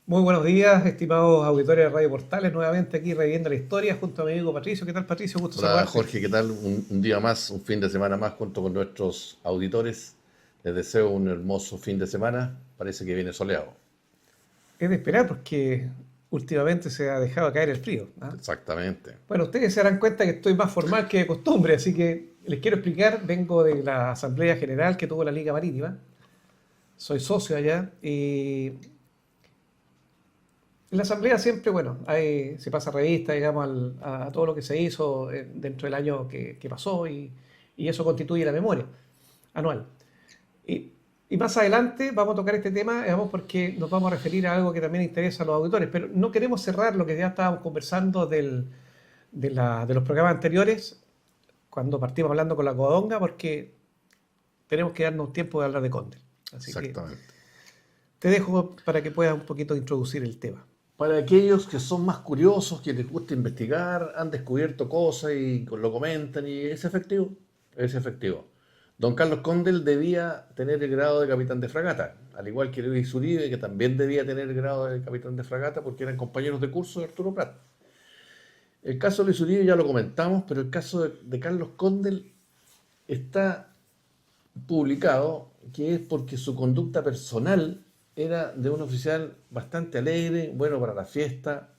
Muy buenos días, estimados auditores de Radio Portales, nuevamente aquí reviviendo la historia junto a mi amigo Patricio. ¿Qué tal, Patricio? Gusto Hola saludarte. Jorge, ¿qué tal? Un día más, un fin de semana más junto con nuestros auditores. Les deseo un hermoso fin de semana. Parece que viene soleado. Es de esperar porque últimamente se ha dejado caer el frío, ¿ah? Exactamente. Bueno, ustedes se darán cuenta que estoy más formal que de costumbre, así que les quiero explicar. Vengo de la Asamblea General que tuvo la Liga Marítima. Soy socio allá y en la Asamblea siempre, bueno, se pasa revista, digamos, a todo lo que se hizo dentro del año que pasó y eso constituye la memoria anual. Y, y más adelante vamos a tocar este tema, digamos, porque nos vamos a referir a algo que también interesa a los auditores, pero no queremos cerrar lo que ya estábamos conversando de los programas anteriores, cuando partimos hablando con la Covadonga, porque tenemos que darnos tiempo de hablar de Condel. Así que Exactamente. te dejo para que puedas un poquito introducir el tema. Para aquellos que son más curiosos, que les gusta investigar, han descubierto cosas y lo comentan y es efectivo. Es efectivo. Don Carlos Condel debía tener el grado de capitán de fragata, al igual que Luis Uribe, que también debía tener el grado de capitán de fragata porque eran compañeros de curso de Arturo Prat. El caso de Luis Uribe ya lo comentamos, pero el caso de Carlos Condel está publicado que es porque su conducta personal era de un oficial bastante alegre, bueno para la fiesta.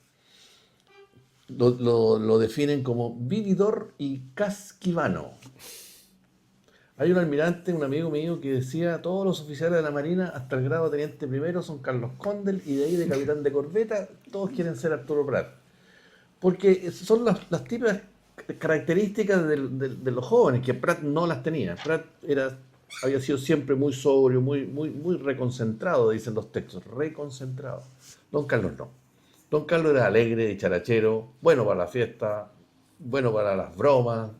Lo definen como vividor y casquivano. Hay un almirante, un amigo mío, que decía todos los oficiales de la Marina hasta el grado de teniente primero son Carlos Condel y de ahí de capitán de corbeta todos quieren ser Arturo Prat. Porque son las típicas características de los jóvenes, que Prat no las tenía. Había sido siempre muy sobrio, muy reconcentrado, dicen los textos, reconcentrado. Don Carlos no. Don Carlos era alegre, dicharachero, bueno para la fiesta, bueno para las bromas,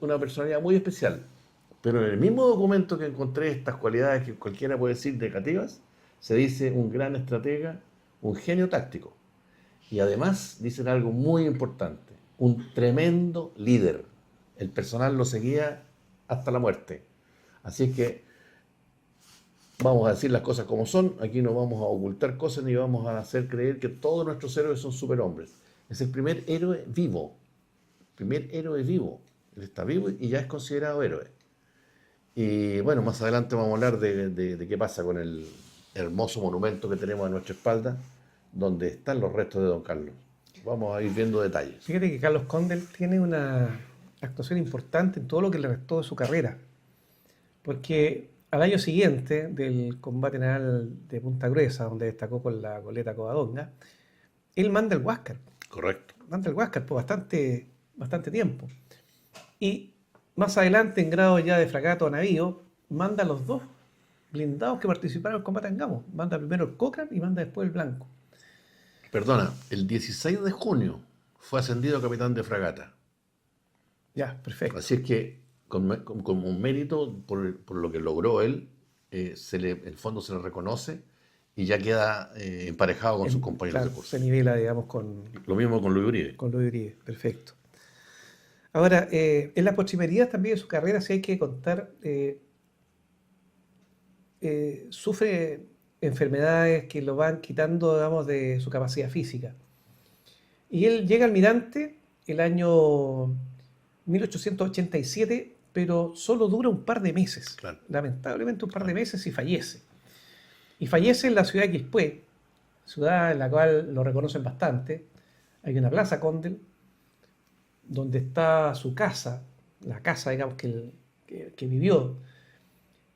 una personalidad muy especial. Pero en el mismo documento que encontré estas cualidades que cualquiera puede decir negativas, se dice un gran estratega, un genio táctico. Y además dicen algo muy importante, un tremendo líder. El personal lo seguía hasta la muerte. Así que vamos a decir las cosas como son, aquí no vamos a ocultar cosas ni vamos a hacer creer que todos nuestros héroes son superhombres. Es el primer héroe vivo, primer héroe vivo. Él está vivo y ya es considerado héroe. Y bueno, más adelante vamos a hablar de qué pasa con el hermoso monumento que tenemos a nuestra espalda, donde están los restos de Don Carlos. Vamos a ir viendo detalles. Fíjate que Carlos Condel tiene una actuación importante en todo lo que le restó de su carrera, porque al año siguiente del combate naval de Punta Gruesa, donde destacó con la goleta Covadonga, él manda el Huáscar, Correcto. manda el Huáscar por bastante tiempo. Y más adelante, en grado ya de fragato a navío, manda los dos blindados que participaron en el combate en Gamo. Manda primero el Cochrane y manda después el Blanco. Perdona, el 16 de junio fue ascendido a capitán de fragata. Ya, perfecto. Así es que, con un mérito por lo que logró él, el fondo se le reconoce y ya queda emparejado con sus compañeros de Claro, se curso. nivela, digamos, Lo mismo con Luis Uribe. con Luis Uribe. Perfecto. Ahora, en las postrimerías también de su carrera, si hay que contar, sufre enfermedades que lo van quitando, digamos, de su capacidad física. Y él llega almirante el año 1887, pero solo dura un par de meses. Claro, Lamentablemente un par de claro. meses y fallece. Y fallece en la ciudad de Quilpué, ciudad en la cual lo reconocen bastante. Hay una plaza Condel, donde está su casa, la casa, digamos, que vivió.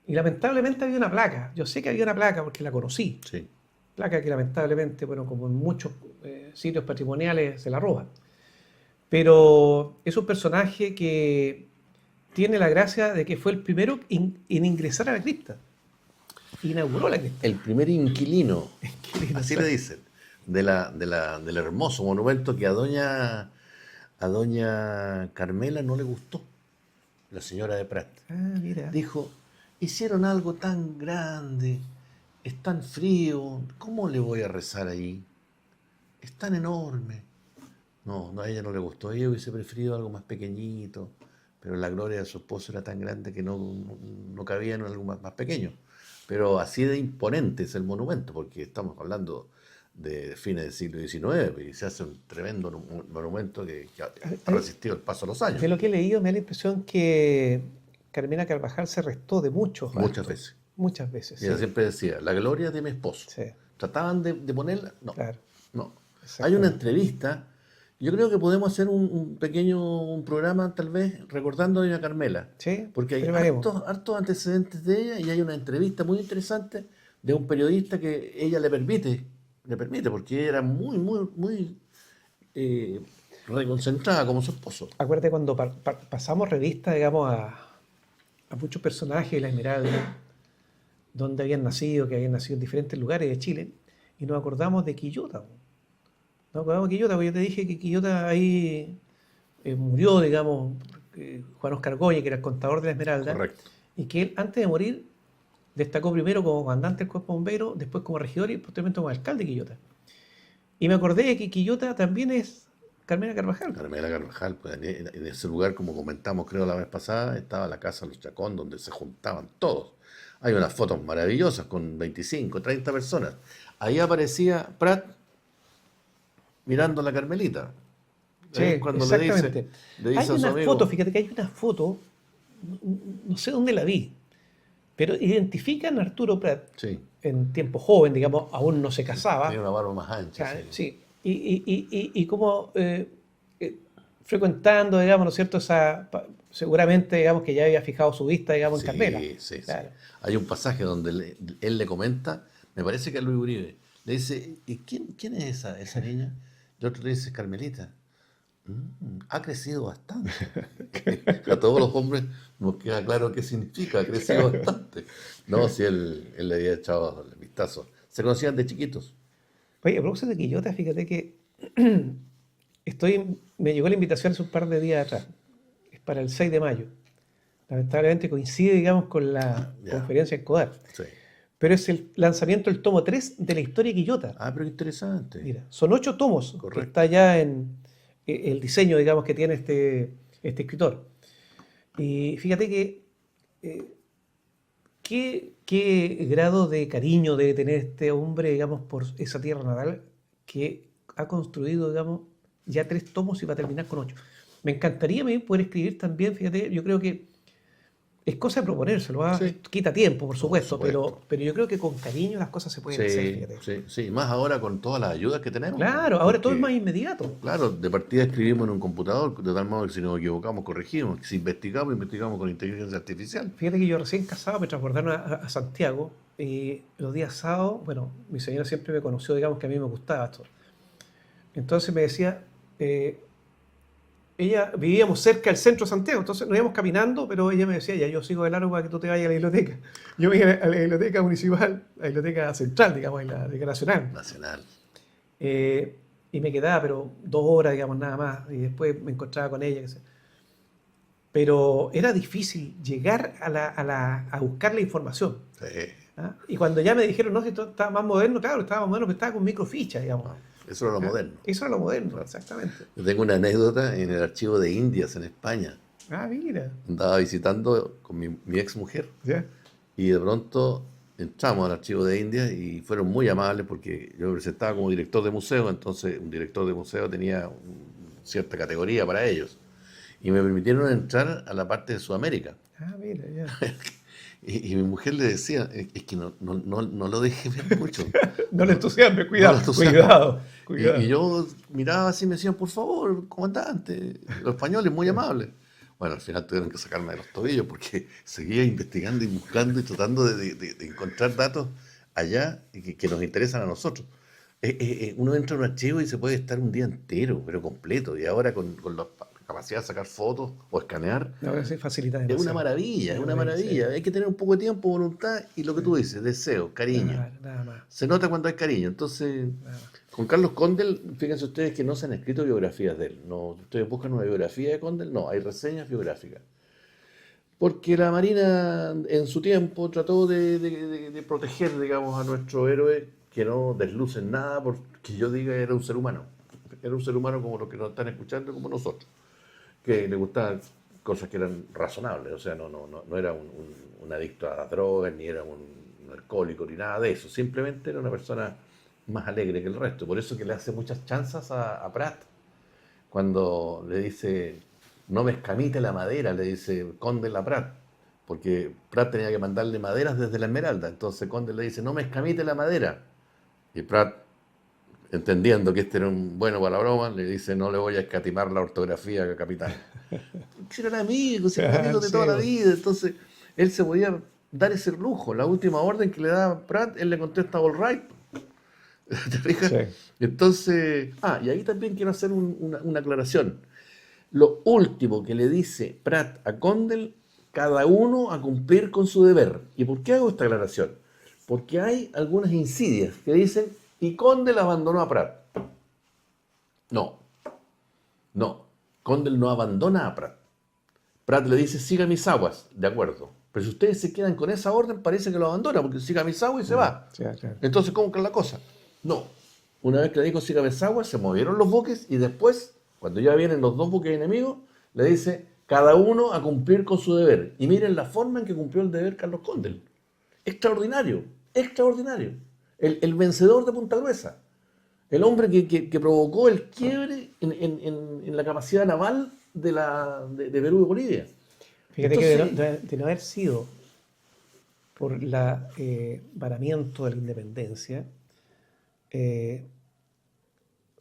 Y lamentablemente había una placa. Yo sé que había una placa porque la conocí. Sí. Placa que lamentablemente, bueno, como en muchos sitios patrimoniales se la roban. Pero es un personaje que tiene la gracia de que fue el primero en ingresar a la cripta. Inauguró la cripta. El primer inquilino, Qué lindo, así le dicen, del hermoso monumento que a doña Carmela no le gustó, la señora de Prat. Ah, mira. Dijo, hicieron algo tan grande, es tan frío, ¿cómo le voy a rezar ahí? Es tan enorme. No, no, a ella no le gustó, ella hubiese preferido algo más pequeñito, pero la gloria de su esposo era tan grande que no cabía en algo más pequeño. Pero así de imponente es el monumento, porque estamos hablando de fines del siglo XIX y se hace un tremendo monumento que ha resistido el paso de los años. De lo que he leído me da la impresión que Carmela Carvajal se restó de muchos Muchas actos. veces. Muchas veces, Y ella sí. siempre decía, la gloria de mi esposo. Sí, Trataban de ponerla, no, claro. no. Hay Exactamente. una entrevista, yo creo que podemos hacer un pequeño programa tal vez recordando a doña Carmela, Sí, porque hay preparemos. hartos antecedentes de ella y hay una entrevista muy interesante de un periodista que ella le permite, porque ella era muy reconcentrada como su esposo. Acuérdate cuando pasamos revista, digamos, a muchos personajes de la Esmeralda, donde habían nacido, que habían nacido en diferentes lugares de Chile, y nos acordamos de Quillota. Nos acordamos de Quillota, porque yo te dije que Quillota ahí murió, digamos, Juan Oscar Goya, que era el contador de la Esmeralda, Correcto. y que él, antes de morir, destacó primero como comandante del cuerpo bombero, después como regidor y posteriormente como alcalde de Quillota. Y me acordé de que Quillota también es Carmela Carvajal. Carmela Carvajal, pues, en ese lugar, como comentamos creo la vez pasada, estaba la Casa de los Chacón, donde se juntaban todos. Hay unas fotos maravillosas con 25, 30 personas. Ahí aparecía Prat mirando a la Carmelita. Sí, Ahí es cuando exactamente. le dice Hay a su una amigo, foto, fíjate que hay una foto, no sé dónde la vi, pero identifican a Arturo Prat sí, en tiempo joven, digamos, aún no se casaba. tenía una barba más ancha. Claro, Sí, sí. Y como frecuentando, digamos, ¿no es cierto? Seguramente, digamos, que ya había fijado su vista, digamos, en Carmela. sí. Claro. Hay un pasaje donde él le comenta, me parece que es Luis Uribe, le dice, ¿y quién es esa niña? Y otro le dice, Carmelita. Ha crecido bastante. A todos los hombres nos queda claro qué significa, ha crecido bastante. No, si él le había echado el vistazo. Se conocían de chiquitos. Oye, a propósito de Quillota, fíjate que me llegó la invitación hace un par de días atrás. Es para el 6 de mayo. Lamentablemente coincide, digamos, con la Ya, conferencia en CODAR. sí. Pero es el lanzamiento del tomo 3 de la historia de Quillota. Ah, pero qué interesante. Mira, son 8 tomos que Correcto. está ya en el diseño, digamos, que tiene este escritor. Y fíjate que qué grado de cariño debe tener este hombre, digamos, por esa tierra natal que ha construido, digamos, ya 3 tomos y va a terminar con 8. Me encantaría a mí poder escribir también, fíjate, yo creo que es cosa de proponérselo, ¿ah? Sí, Quita tiempo, por por supuesto, supuesto. pero yo creo que con cariño las cosas se pueden hacer, fíjate. Sí. Más ahora con todas las ayudas que tenemos. Claro, ahora todo es más Porque, inmediato. claro, de partida escribimos en un computador, de tal modo que si nos equivocamos, corregimos. Si investigamos con inteligencia artificial. Fíjate que yo recién casado me transportaron a Santiago y los días sábados, bueno, mi señora siempre me conoció, digamos que a mí me gustaba esto. Entonces me decía, ella vivíamos cerca del centro de Santiago, entonces nos íbamos caminando, pero ella me decía, ya yo sigo de largo para que tú te vayas a la biblioteca. Yo me iba a la biblioteca municipal, a la biblioteca central, digamos, en la biblioteca nacional. Nacional. Y me quedaba, pero 2 horas, digamos, nada más, y después me encontraba con ella. Pero era difícil llegar a buscar la información. Sí. ¿Ah? Y cuando ya me dijeron, no, si esto estaba más moderno, claro, estaba más moderno, pero estaba con microficha, digamos. Ah, eso era lo ¿Ah? moderno. Eso era lo moderno, exactamente. Yo tengo una anécdota en el archivo de Indias en España. Ah, mira. Andaba visitando con mi ex mujer ¿Ya? y de pronto entramos al archivo de Indias y fueron muy amables porque yo me presentaba como director de museo, entonces un director de museo tenía cierta categoría para ellos. Y me permitieron entrar a la parte de Sudamérica. Ah, mira, ya. Y mi mujer le decía, es que no lo deje ver mucho. No le entusiasme, cuidado, No le entusiasme. cuidado. Y yo miraba así y me decían, por favor, comandante, los españoles muy amables. Bueno, al final tuvieron que sacarme de los tobillos porque seguía investigando y buscando y tratando de encontrar datos allá que nos interesan a nosotros. Uno entra a un archivo y se puede estar un día entero, pero completo. Y ahora con la capacidad de sacar fotos o escanear, No, eso facilita es demasiado. es una Sí. maravilla. Hay que tener un poco de tiempo, voluntad y lo que tú dices, deseo, cariño. Nada más. Se nota cuando hay cariño. Entonces, Nada más. con Carlos Condel, fíjense ustedes que no se han escrito biografías de él. No, ustedes buscan una biografía de Condel, no, hay reseñas biográficas. Porque la Marina en su tiempo trató de proteger, digamos, a nuestro héroe, que no deslucen nada, porque yo diga era un ser humano. Era un ser humano como los que nos están escuchando, como nosotros, que le gustaban cosas que eran razonables. O sea, no era un adicto a las drogas, ni era un alcohólico, ni nada de eso. Simplemente era una persona más alegre que el resto. Por eso que le hace muchas chanzas a Prat. Cuando le dice, no me escamite la madera, le dice Condell a Prat. Porque Prat tenía que mandarle maderas desde la Esmeralda. Entonces Condell le dice, no me escamite la madera. Y Prat, entendiendo que este era un bueno para la broma, le dice, no le voy a escatimar la ortografía, capitán. Si eran amigos de toda la vida. Entonces él se podía dar ese lujo. La última orden que le da Prat, él le contesta all right. ¿Te fijas? Sí. Entonces, y ahí también quiero hacer una aclaración. Lo último que le dice Prat a Condell, cada uno a cumplir con su deber. ¿Y por qué hago esta aclaración? Porque hay algunas insidias que dicen, y Condell abandonó a Prat. No, Condell no abandona a Prat. Prat le dice, siga mis aguas, de acuerdo. Pero si ustedes se quedan con esa orden, parece que lo abandona, porque siga mis aguas y se va. Sí, claro. Entonces, ¿cómo que es la cosa? No. Una vez que le dijo siga mis aguas, se movieron los buques y después, cuando ya vienen los dos buques enemigos, le dice, cada uno a cumplir con su deber. Y miren la forma en que cumplió el deber Carlos Condell. Extraordinario, extraordinario. El vencedor de Punta Gruesa. El hombre que provocó el quiebre en la capacidad naval de Perú y Bolivia. Fíjate Entonces, que de no haber sido por el varamiento de la independencia,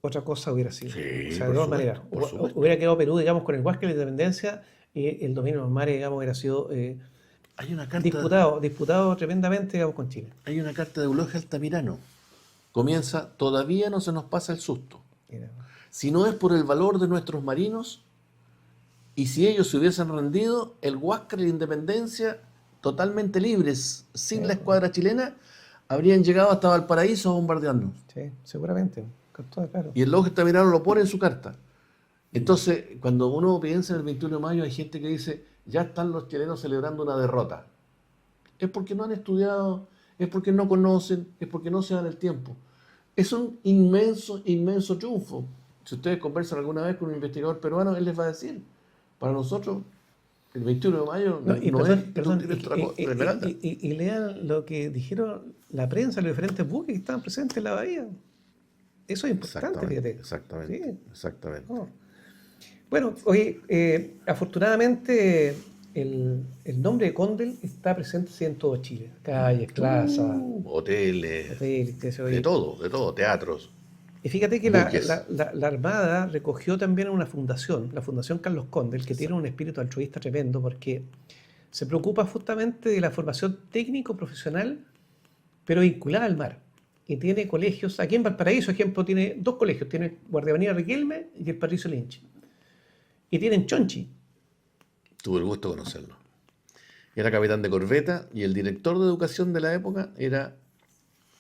otra cosa hubiera sido. Sí, O sea, por de todas supuesto, maneras, por supuesto. hubiera quedado Perú, digamos, con el Huáscar y la independencia, y el dominio de los mares, digamos, hubiera sido Hay una carta, disputado tremendamente, digamos, con Chile. hay una carta de Eulogia Altamirano. Comienza, todavía no se nos pasa el susto. Mira. Si no es por el valor de nuestros marinos, y si ellos se hubiesen rendido, el Huáscar y la Independencia, totalmente libres, sin la escuadra chilena, habrían llegado hasta Valparaíso a bombardearnos. Sí, seguramente. Con todo, claro. Y el Eulogia Altamirano lo pone en su carta. Entonces, cuando uno piensa en el 21 de mayo, hay gente que dice, ya están los chilenos celebrando una derrota. Es porque no han estudiado, es porque no conocen, es porque no se dan el tiempo. Es un inmenso, inmenso triunfo. Si ustedes conversan alguna vez con un investigador peruano, él les va a decir, para nosotros, el 21 de mayo no es de Esmeralda. Y lean lo que dijeron la prensa, los diferentes buques que estaban presentes en la bahía. Eso es importante, fíjate. Exactamente, Sí. exactamente. Oh. Bueno, oye, afortunadamente el nombre de Condell está presente sí, en todo Chile. Calles, plazas, Hoteles, hoteles, qué sé yo. de todo, teatros. Y fíjate que buques. la Armada recogió también una fundación, la Fundación Carlos Condell, que tiene un espíritu altruista tremendo porque se preocupa justamente de la formación técnico-profesional, pero vinculada al mar. Y tiene colegios, aquí en Valparaíso, ejemplo, tiene dos colegios, tiene Guardia Avenida Riquelme y el Patricio Lynch. Y tienen Chonchi. Tuve el gusto de conocerlo. Era capitán de corbeta y el director de educación de la época era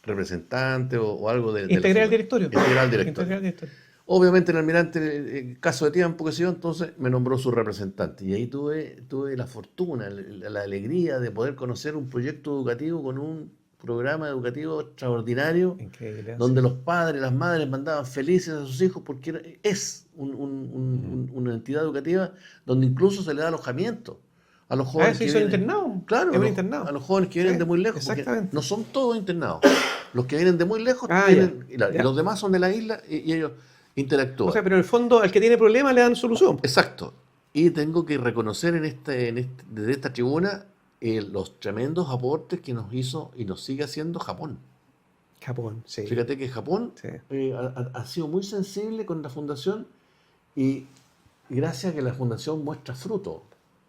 representante o algo de Integral al directorio. Integral directorio. Integral al directorio. Obviamente el almirante, caso de tiempo, que sé yo, entonces me nombró su representante. Y ahí tuve la fortuna, la alegría de poder conocer un proyecto educativo con un programa educativo extraordinario, Increíble. donde los padres, las madres mandaban felices a sus hijos porque es una entidad educativa donde incluso se le da alojamiento a los jóvenes sí, que son vienen, internados. claro, Es un internado. a los jóvenes que vienen Sí, de muy lejos, porque exactamente. no son todos internados. Los que vienen de muy lejos Ya. y los demás son de la isla y ellos interactúan. O sea, pero en el fondo al que tiene problemas le dan solución. Exacto. Y tengo que reconocer desde esta tribuna los tremendos aportes que nos hizo y nos sigue haciendo Japón. Japón, sí. Fíjate que Japón Sí. ha sido muy sensible con la fundación y gracias a que la fundación muestra fruto,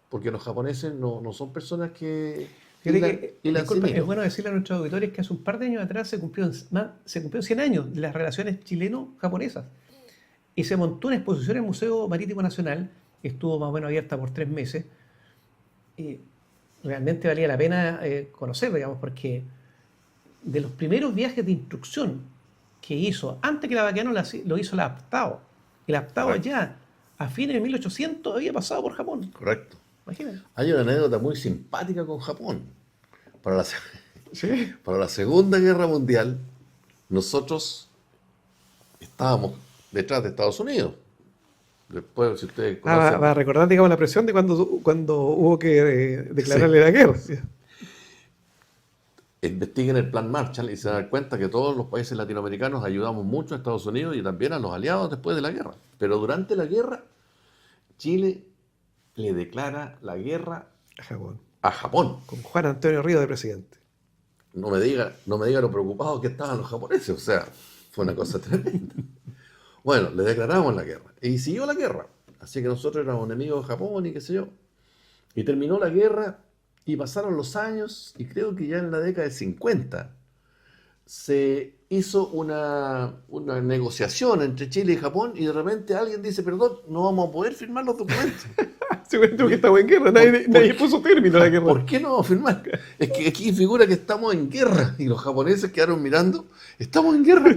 porque los japoneses no son personas que Fíjate que, hilan disculpa, sin hilo. es bueno decirle a nuestros auditores que hace un par de años atrás se cumplieron 100 años de las relaciones chileno-japonesas. Y se montó una exposición en el Museo Marítimo Nacional, que estuvo más o menos abierta por 3 meses. Y realmente valía la pena conocerlo, digamos, porque de los primeros viajes de instrucción que hizo, antes que la Baqueano lo hizo el Aptao. El Aptao Correcto. ya, a fines de 1800, había pasado por Japón. Correcto. Imagínate. Hay una anécdota muy simpática con Japón. Para la, Sí. para la Segunda Guerra Mundial, nosotros estábamos detrás de Estados Unidos. Después, si ustedes conocen... Va a recordar, digamos, la presión de cuando hubo que declararle la guerra. investiguen el plan Marshall y se dan cuenta que todos los países latinoamericanos ayudamos mucho a Estados Unidos y también a los aliados después de la guerra. Pero durante la guerra, Chile le declara la guerra A Japón. a Japón. Con Juan Antonio Ríos de presidente. No me diga lo preocupados que estaban los japoneses, o sea, fue una cosa tremenda. Bueno, le declaramos la guerra y siguió la guerra. Así que nosotros éramos enemigos de Japón y qué sé yo. Y terminó la guerra y pasaron los años y creo que ya en la década del 50 se hizo una negociación entre Chile y Japón y de repente alguien dice, perdón, no vamos a poder firmar los documentos. Se cuenta que estamos en guerra, nadie puso término a la guerra. ¿Por qué no vamos a firmar? Es que aquí figura que estamos en guerra y los japoneses quedaron mirando, estamos en guerra.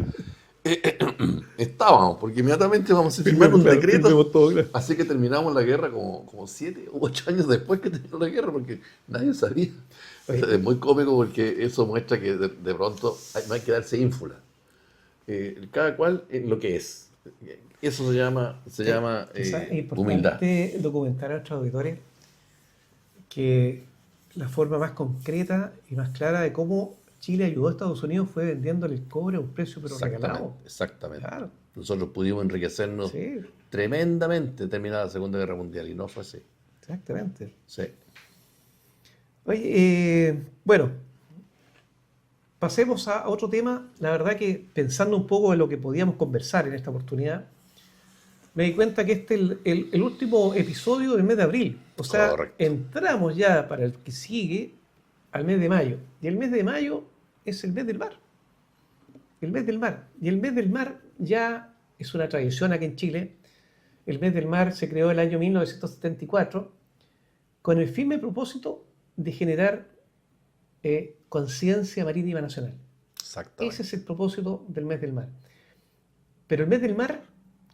Estábamos, porque inmediatamente vamos a firmar un decreto. Todo, claro. Así que terminamos la guerra como 7 u 8 años después que terminó la guerra, porque nadie sabía. Oye. Es muy cómico porque eso muestra que de pronto no hay que darse ínfula. Cada cual en lo que es. Eso se llama Es importante humildad. documentar a nuestros auditores que la forma más concreta y más clara de cómo Chile ayudó a Estados Unidos fue vendiéndole el cobre a un precio pero regalado. Exactamente. Claro, Nosotros pudimos enriquecernos sí, tremendamente terminada la Segunda Guerra Mundial y no fue así. exactamente. Sí. Oye, bueno, pasemos a otro tema. La verdad que pensando un poco en lo que podíamos conversar en esta oportunidad, me di cuenta que este es el último episodio del mes de abril. O sea, Correcto. entramos ya para el que sigue al mes de mayo. Y el mes de mayo es el mes del mar. El mes del mar. Y el mes del mar ya es una tradición aquí en Chile. El mes del mar se creó el año 1974 con el firme propósito de generar conciencia marítima nacional. Exactamente. Ese es el propósito del mes del mar. Pero el mes del mar,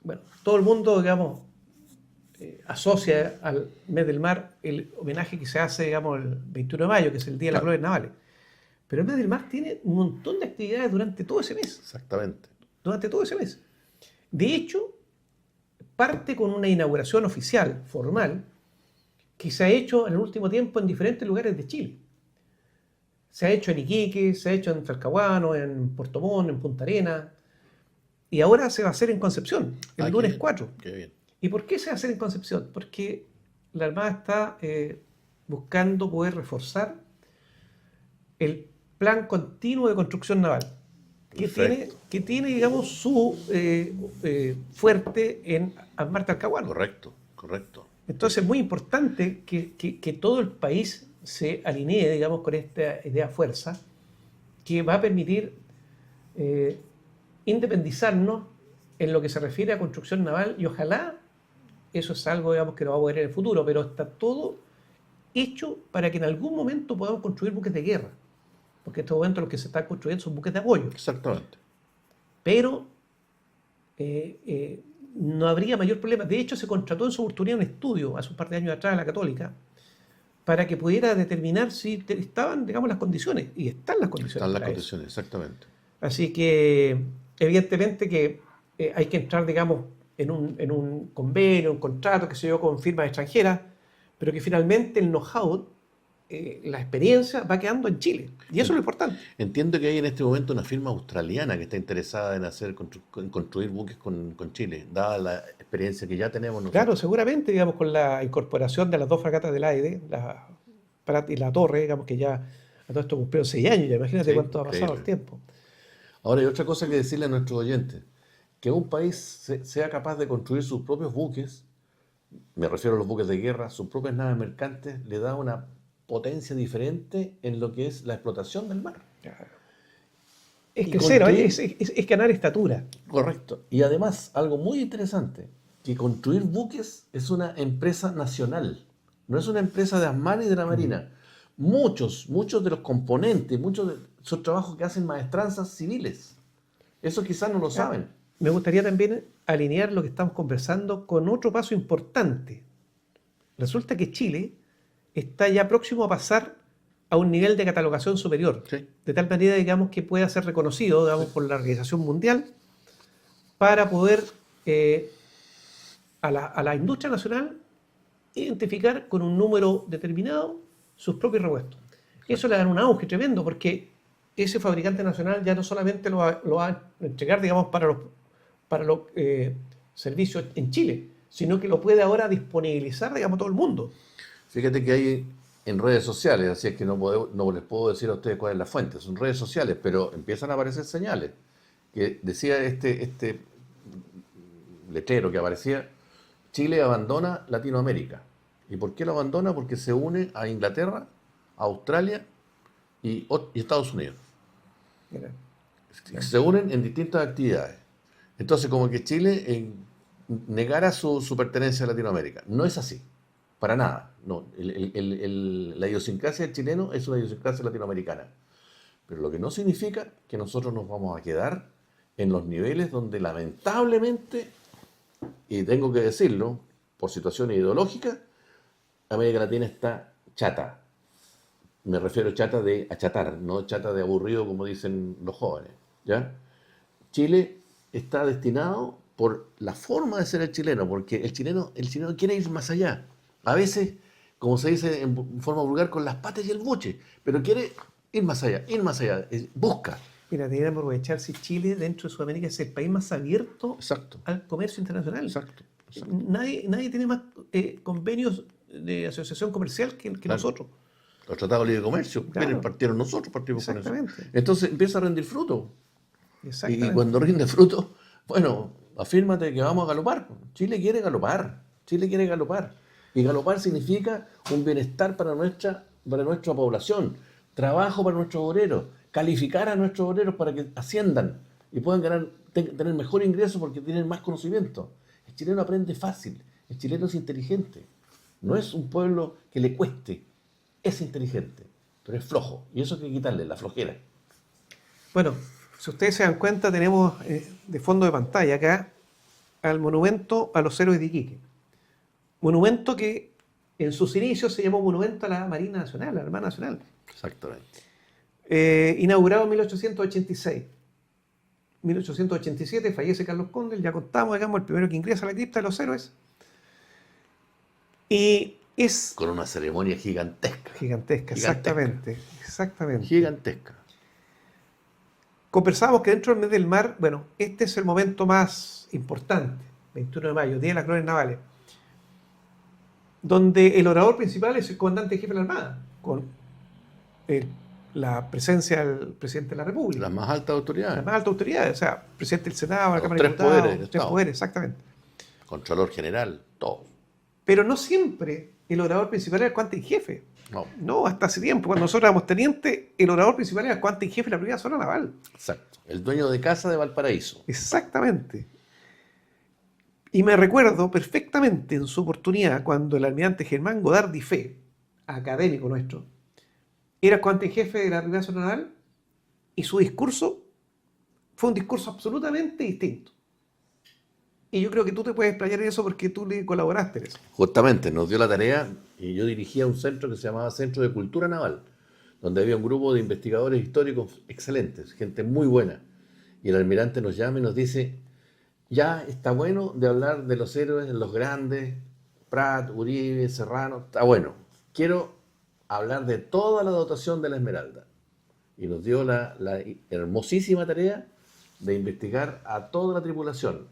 bueno, todo el mundo, digamos, asocia al mes del mar el homenaje que se hace, digamos, el 21 de mayo, que es el Día de las Claro. Glorias Navales. Pero el mes del mar tiene un montón de actividades durante todo ese mes. Exactamente. Durante todo ese mes. De hecho, parte con una inauguración oficial, formal, que se ha hecho en el último tiempo en diferentes lugares de Chile. Se ha hecho en Iquique, se ha hecho en Talcahuano, en Puerto Montt, en Punta Arenas, y ahora se va a hacer en Concepción, el Qué lunes bien, 4. Qué bien. ¿Y por qué se va a hacer en Concepción? Porque la Armada está buscando poder reforzar el plan continuo de construcción naval, Perfecto. que tiene, digamos, su fuerte en armar Talcahuano. Correcto, correcto. Entonces es muy importante que todo el país se alinee, digamos, con esta idea fuerza que va a permitir independizarnos en lo que se refiere a construcción naval y ojalá eso es algo, digamos, que lo vamos a ver en el futuro, pero está todo hecho para que en algún momento podamos construir buques de guerra, porque en este momento los que se están construyendo son buques de apoyo, Exactamente. pero no habría mayor problema. De hecho, se contrató en su oportunidad un estudio hace un par de años atrás a la Católica para que pudiera determinar si estaban, digamos, las condiciones, y están las condiciones. Están las para eso. condiciones, exactamente. Así que, evidentemente que hay que entrar, digamos, en un convenio, un contrato, que se yo, con firmas extranjeras, pero que finalmente el know-how, la experiencia va quedando en Chile. Y eso es lo importante. Entiendo que hay en este momento una firma australiana que está interesada en en construir buques con Chile, dada la experiencia que ya tenemos nosotros. Claro, seguramente, digamos, con la incorporación de las dos fragatas del AIDE, la Prat y la Torre, digamos que ya a todo esto cumplió 6 años, ya imagínate Sí, cuánto ha pasado el increíble. tiempo. Ahora hay otra cosa que decirle a nuestros oyentes, que un país sea capaz de construir sus propios buques, me refiero a los buques de guerra, sus propias naves mercantes, le da una potencia diferente en lo que es la explotación del mar. Es Y crecer, construir- es ganar estatura. Correcto. Y además, algo muy interesante, que construir buques es una empresa nacional, no es una empresa de ASMAR y de la Marina. Muchos de los componentes, muchos de esos trabajos que hacen maestranzas civiles. Eso quizás no lo saben. Me gustaría también alinear lo que estamos conversando con otro paso importante. Resulta que Chile está ya próximo a pasar a un nivel de catalogación superior, Sí. de tal manera, digamos, que pueda ser reconocido, digamos, por la Organización Mundial para poder a la industria nacional identificar con un número determinado sus propios repuestos. Eso le da un auge tremendo porque ese fabricante nacional ya no solamente lo va a entregar, digamos, para los servicios en Chile, sino que lo puede ahora disponibilizar, digamos, a todo el mundo. Fíjate que hay en redes sociales, así es que no les puedo decir a ustedes cuál es la fuente, son redes sociales, pero empiezan a aparecer señales. Que decía este letrero que aparecía, Chile abandona Latinoamérica. ¿Y por qué lo abandona? Porque se une a Inglaterra, a Australia y Estados Unidos. Mira, Se unen en distintas actividades. Entonces, como que Chile negara su pertenencia a Latinoamérica. No es así, para nada. No, la idiosincrasia del chileno es una idiosincrasia latinoamericana. Pero lo que no significa que nosotros nos vamos a quedar en los niveles donde lamentablemente, y tengo que decirlo, por situaciones ideológicas, América Latina está chata. Me refiero chata de achatar, no chata de aburrido como dicen los jóvenes. ¿Ya? Chile está destinado por la forma de ser el chileno, porque el chileno quiere ir más allá. A veces, como se dice en forma vulgar, con las patas y el buche, pero quiere ir más allá, busca. Mira, deberíamos aprovechar si Chile dentro de Sudamérica es el país más abierto Exacto. al comercio internacional. Exacto. Nadie tiene más convenios de asociación comercial que Claro. nosotros. Los tratados de libre comercio, Claro. partieron nosotros, partimos con eso. Exactamente. Entonces empieza a rendir fruto. Exactamente. Y cuando rinde fruto, bueno, afírmate que vamos a galopar. Chile quiere galopar. Chile quiere galopar. Y galopar significa un bienestar para nuestra población, trabajo para nuestros obreros, calificar a nuestros obreros para que asciendan y puedan tener mejor ingreso porque tienen más conocimiento. El chileno aprende fácil, el chileno es inteligente. No es un pueblo que le cueste, es inteligente, pero es flojo. Y eso hay que quitarle, la flojera. Bueno, si ustedes se dan cuenta, tenemos de fondo de pantalla acá al monumento a los héroes de Iquique. Monumento que en sus inicios se llamó Monumento a la Marina Nacional, a la Armada Nacional. Exactamente. Inaugurado en 1886. 1887 fallece Carlos Condel, ya contamos, digamos, el primero que ingresa a la cripta de los héroes. Y es Con una ceremonia gigantesca. gigantesca, exactamente. Gigantesca. Conversábamos que dentro del mes del mar, bueno, este es el momento más importante, 21 de mayo, Día de las Glorias Navales, donde el orador principal es el comandante jefe de la Armada, con la presencia del presidente de la República. Las más altas autoridades. Las más altas autoridades, o sea, presidente del Senado, la Los Cámara de tres Diputados, poderes del tres Estado. poderes, exactamente. Contralor general, todo. Pero no siempre el orador principal era el comandante en jefe. No, No, hasta hace tiempo, cuando nosotros éramos teniente, el orador principal era el comandante en jefe de la primera zona naval. exacto. El dueño de casa de Valparaíso. Exactamente. Y me recuerdo perfectamente en su oportunidad cuando el almirante Germán Godard Difé, académico nuestro, era comandante en jefe de la primera zona naval y su discurso fue un discurso absolutamente distinto. Y yo creo que tú te puedes explayar en eso porque tú le colaboraste en eso. Justamente nos dio la tarea y yo dirigía un centro que se llamaba Centro de Cultura Naval, donde había un grupo de investigadores históricos excelentes, gente muy buena. Y el almirante nos llama y nos dice, ya está bueno de hablar de los héroes, de los grandes, Prat, Uribe, Serrano, está bueno. Quiero hablar de toda la dotación de la Esmeralda. Y nos dio la hermosísima tarea de investigar a toda la tripulación.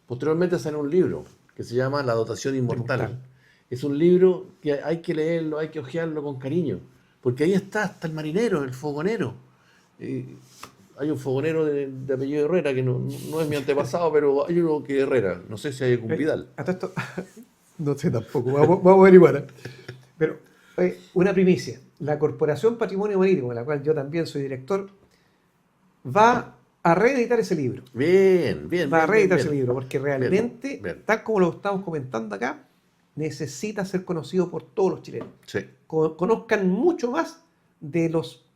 Posteriormente sale un libro que se llama La dotación inmortal. Inmortal. Es un libro que hay que leerlo, hay que hojearlo con cariño, porque ahí está el marinero, el fogonero. Hay un fogonero de apellido Herrera, que no es mi antepasado, pero hay uno que es Herrera. No sé si hay algún Vidal. A todo esto, no sé tampoco, vamos a averiguar. Pero una primicia. La Corporación Patrimonio Marítimo, de la cual yo también soy director, va a reeditar ese libro. Bien. Va a reeditar bien. ese libro, porque realmente, Bien. tal como lo estamos comentando acá, necesita ser conocido por todos los chilenos. Sí. Conozcan mucho más de los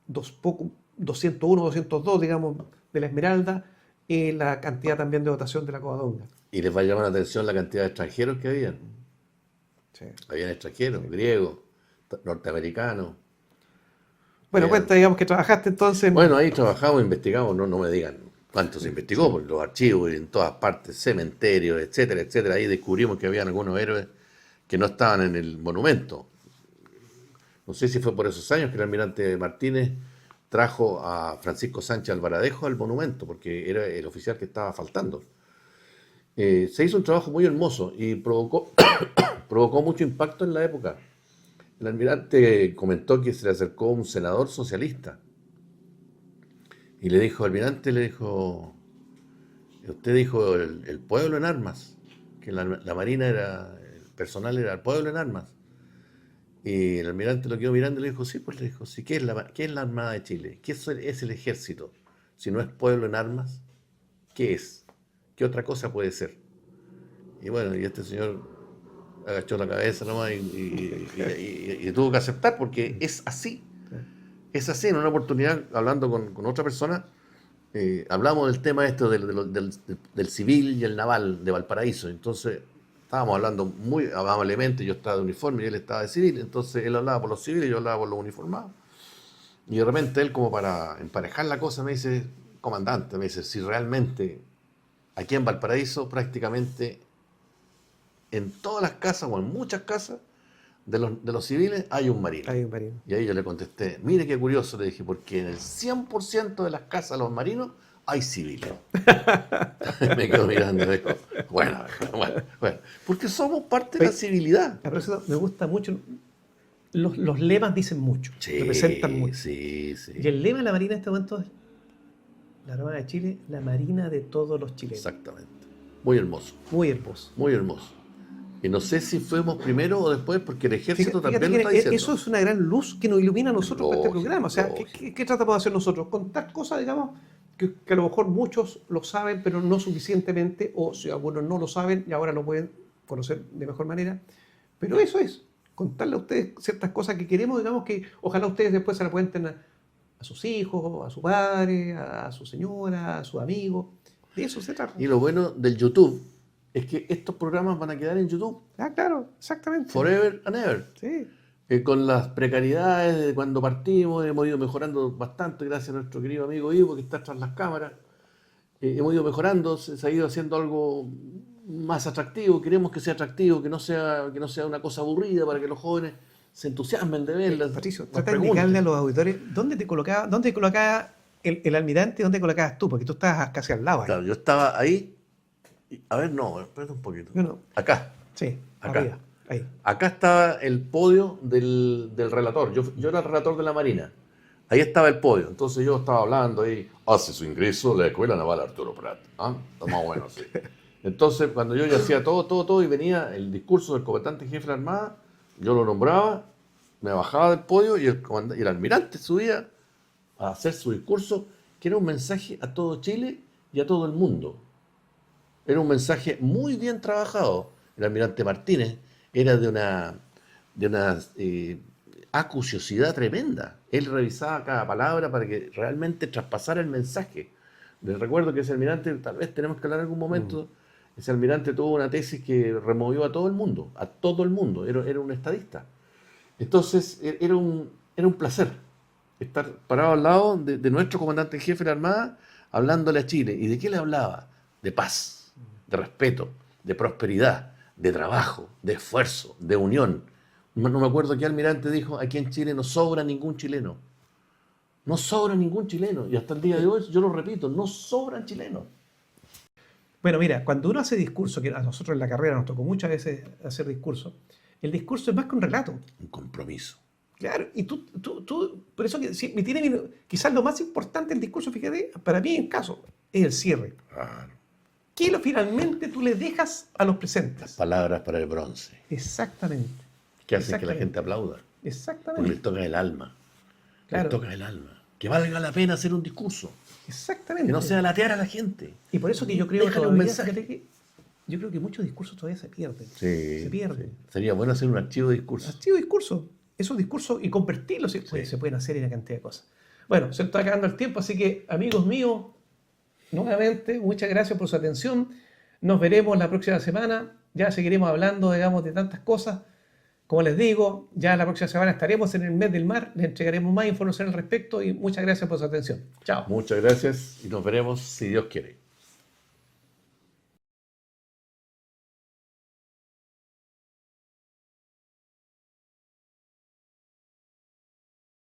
201, 202, digamos, de la Esmeralda y la cantidad también de dotación de la Covadonga. Y les va a llamar la atención la cantidad de extranjeros que habían. Sí. Habían extranjeros, griegos, norteamericanos. Bueno, cuenta, digamos que trabajaste entonces en... Bueno, ahí trabajamos, investigamos, no me digan cuánto se investigó, porque los archivos en todas partes, cementerios, etcétera, etcétera. Ahí descubrimos que habían algunos héroes que no estaban en el monumento. No sé si fue por esos años que el almirante Martínez trajo a Francisco Sánchez Alvaradejo al monumento, porque era el oficial que estaba faltando. Se hizo un trabajo muy hermoso y provocó mucho impacto en la época. El almirante comentó que se le acercó un senador socialista y le dijo, almirante, usted dijo el pueblo en armas, que la marina el personal era el pueblo en armas. Y el almirante lo quedó mirando y le dijo, sí, pues le dijo, sí, ¿qué es la Armada de Chile? ¿Qué es el ejército? Si no es pueblo en armas, ¿qué es? ¿Qué otra cosa puede ser? Y bueno, y este señor agachó la cabeza nomás y tuvo que aceptar porque es así. Es así. En una oportunidad, hablando con otra persona, hablamos del tema del civil y el naval de Valparaíso. Entonces, estábamos hablando muy amablemente, yo estaba de uniforme y él estaba de civil, entonces él hablaba por los civiles y yo hablaba por los uniformados. Y de repente él, como para emparejar la cosa, me dice, comandante, me dice, si realmente aquí en Valparaíso prácticamente en todas las casas o en muchas casas de los civiles hay un marino. Hay un marino. Y ahí yo le contesté, mire qué curioso, le dije, porque en el 100% de las casas de los marinos hay civiles. Me quedo mirando y me dijo, bueno, porque somos parte de la civilidad. A propósito, me gusta mucho, los lemas dicen mucho, Sí, representan mucho. sí, sí. Y el lema de la Marina en este momento es la Armada de Chile, la Marina de todos los chilenos. Exactamente. Muy hermoso. Muy hermoso. Muy hermoso. Y no sé si fuimos primero o después, porque el ejército Fíjate también lo está que diciendo. eso es una gran luz que nos ilumina a nosotros para este Lógico, programa. O sea, lógico. ¿qué tratamos de hacer nosotros? Contar cosas, digamos, que a lo mejor muchos lo saben, pero no suficientemente, o si algunos no lo saben y ahora lo pueden conocer de mejor manera. Pero eso es, contarle a ustedes ciertas cosas que queremos, digamos, que ojalá ustedes después se la cuenten a sus hijos, a su padre, a su señora, a sus amigos. De eso se trata. Y lo bueno del YouTube es que estos programas van a quedar en YouTube. Ah, claro, exactamente. Forever and ever. Sí. Con las precariedades de cuando partimos, hemos ido mejorando bastante gracias a nuestro querido amigo Ivo que está tras las cámaras. Hemos ido mejorando, se ha ido haciendo algo más atractivo, queremos que sea atractivo, que no sea una cosa aburrida para que los jóvenes se entusiasmen de verlas. Patricio, nos trata de pregunten. indicarle a los auditores dónde te colocaba el almirante y dónde colocabas tú, porque tú estabas casi al lado ahí. Claro, yo estaba ahí. A ver, no, espérate un poquito. No. Acá. Sí, Acá. arriba, ahí. Acá estaba el podio del relator. Yo era el relator de la Marina. Ahí estaba el podio. Entonces yo estaba hablando ahí. Hace su ingreso a la Escuela Naval Arturo Prat. ¿Ah? Está más bueno, sí. Entonces, cuando yo ya hacía todo y venía el discurso del comandante jefe de la Armada, yo lo nombraba, me bajaba del podio y el almirante subía a hacer su discurso, que era un mensaje a todo Chile y a todo el mundo. Era un mensaje muy bien trabajado. El almirante Martínez era de una acuciosidad tremenda. Él revisaba cada palabra para que realmente traspasara el mensaje. Les recuerdo que ese almirante, tal vez tenemos que hablar en algún momento, ese almirante tuvo una tesis que removió a todo el mundo, era un estadista. Entonces era un placer estar parado al lado de nuestro comandante en jefe de la Armada, hablándole a Chile. ¿Y de qué le hablaba? De paz, de respeto, de prosperidad, de trabajo, de esfuerzo, de unión. No me acuerdo qué almirante dijo, aquí en Chile no sobra ningún chileno. No sobra ningún chileno. Y hasta el día de hoy, yo lo repito, no sobran chilenos. Bueno, mira, cuando uno hace discurso, que a nosotros en la carrera nos tocó muchas veces hacer discurso, el discurso es más que un relato. Un compromiso. Claro, y tú por eso que sí, quizás lo más importante del discurso, fíjate, para mí en caso, es el cierre. Claro. ¿Qué finalmente tú le dejas a los presentes? Palabras para el bronce. Exactamente. Que hacen que la gente aplauda. Porque Exactamente. les toca el alma. Claro. Les toca el alma. Que valga la pena hacer un discurso. Exactamente. Que no sea latear a la gente. Y por eso que yo creo Déjale un todavía, mensaje. fíjate que yo creo que muchos discursos todavía se pierden. Sí, Se pierden. sí. Sería bueno hacer un archivo de discursos. Archivo de discurso. Esos discursos y convertirlos. Sí. Se pueden hacer en una cantidad de cosas. Bueno, se está acabando el tiempo, así que, amigos míos, nuevamente, muchas gracias por su atención. Nos veremos la próxima semana. Ya seguiremos hablando, digamos, de tantas cosas. Como les digo, ya la próxima semana estaremos en el mes del mar. Les entregaremos más información al respecto y muchas gracias por su atención. Chao. Muchas gracias y nos veremos si Dios quiere.